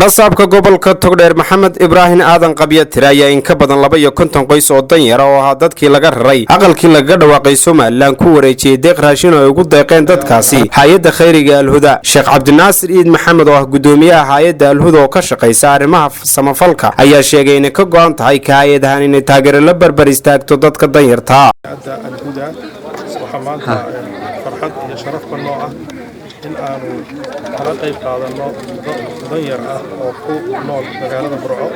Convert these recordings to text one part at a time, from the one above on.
barasaabka gobolka Togdheer Maxamed Ibraahin Aadan Qabya tiraya in ka badan 250 qoys oo danyar oo ah dadkii laga raray aqalkii laga dhawaaqay Soomaaliland ku wareejiyay deeq raashin oo ugu deeqeen dadkaasi hay'adda khayriga Al-Huda Sheekh Cabdinaasir Iid Maxamed oo ah gudoomiyaha hay'adda Al-Huda oo ka shaqeysa arrimaha samafalka ayaa sheegay in ka go'an tahay hay'adahan in taageero la barbar istaagto dadka danyarta Al-Huda waxa maanta farxad iyo sharaf ku nooca in aanu kala qayb qaadano danyar ah oo ku nool magaalada Burco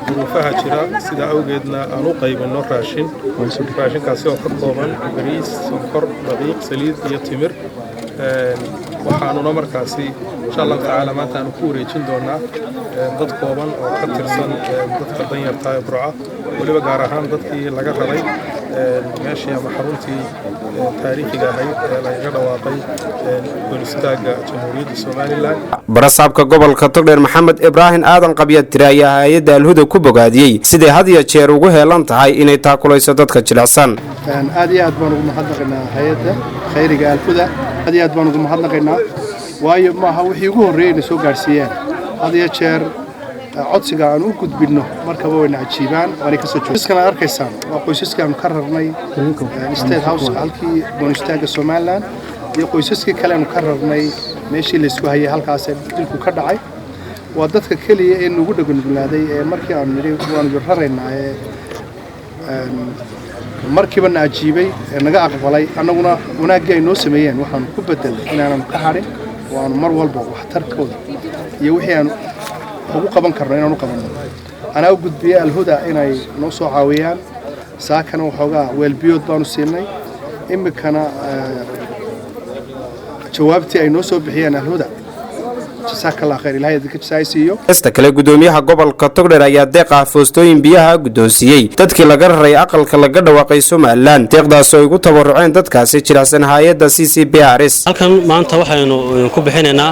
duruufaha jira sida awgeedna aanu qaybino raashinkaasi oo ka kooban bariis, sonkor, daqiiq, saliid iyo timir waxaanuna markaasi insha Allah taala maanta aanu ku wareejin doonaa dad kooban oo ka tirsan dadka danyarta ee Burco waliba gaar ahaan dadkii laga raray meeshii ama xaruntii taariikhiga ahayd ee laga dhawaaqay booliskaaga Jamhuuriyadda Soomaaliland barasaabka gobolka Togdheer Maxamed Ibraahin Aadan Qabya tiraya hay'adda Al-Huda ku bogaadiyay sidii had iyo jeer ugu heelan tahay inay taakulayso dadka jilicsan aad iyo aad baan ugu mahadnaqaynaa hay'adda khayriga Al-Huda aad iyo aad baan ugu mahadnaqaynaa waayo maaha wixii ugu horeeyay soo gaarsiiyeen had iyo jeer codsiga aan u gudbino markaba way naciibaan wali ka soo joogto iskana arkaysaan waa qoysaskan ka rarnay State House halkii booliskaaga Soomaaliland iyo qoysaskii kale aan ka rarnay meeshii la isku hayay halkaas dilku ka dhacay waa dadka kaliya ee ugu dhaganulaaday ee markii aan niri waan raraynaa markiiba naciibay naga aqbalay anaguna wanaagii ay noo sameeyeen waxaan ku bedelay inaan ka harin waan mar walba wax tarkooda iyo wixii aan ugu qaban karno inaan u qabanno ana u gudbiyay Al-Huda inay noo soo caawiyaan saakana waxoogaa weelbiyood baanu siinay imikana jawaabtii ay noo soo bixiyeen Al-Huda jazakallahu khayr ilaahay idinka jazaaysiyo inta kale gudoomiyaha gobolka Togdheer ayaa deeq ah foostooyin biyaha gudoonsiyay dadkii laga raray aqalka laga dhawaaqay Soomaaliland deeqdaas oo ugu tabaruceen dadkaasi jiraasan hay'adda CCBRS halkan maanta waxaynu ku bixinaynaa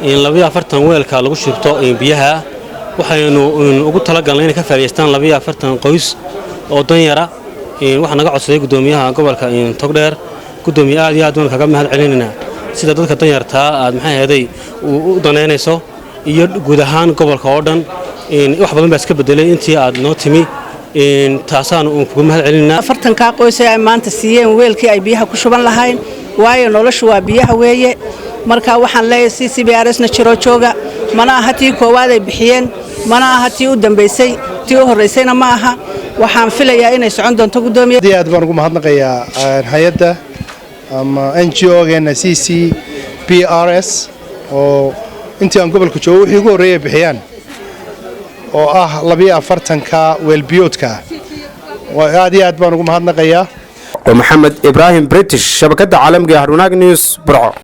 in 240 weelka lagu shubto biyaha waxaynu ugu talagalnay in ka faa'iideystaan 240 qoys oo danyara waxa naga codsaday gudoomiyaha gobolka Togdheer gudoomiyaha aad iyo aad kaga mahad celinayna sida dadka danyarta aad maxay heeday u daneynayso iyo guud ahaan gobolka oo dhan wax badan baa iska bedelay intii aad noo timi taasaan ugu mahad celinayna 40 ka qoys ay maanta siiyeen weelkii ay biyaha ku shuban lahayn waayo noloshu waa biyaha weeye marka waxaan leeyahay CCBRS na jiro jooga mana aha tii koowaad ay bixiyeen mana aha tii u dambeysay tii u horeysayna ma aha waxaan filayaa inay socon doonto gudoomiyaha aad baan ugu mahadnaqayaa hay'adda ama NGO-geena CCBRS oo intii aan gobolka joogo wixii ugu horeeyay bixiyaan oo ah 240 ka weelbiyoodka aad iyo aad baan ugu mahadnaqayaa ومحمد إبراهيم بريتش شبكة عالم جهروناك نيوز برعو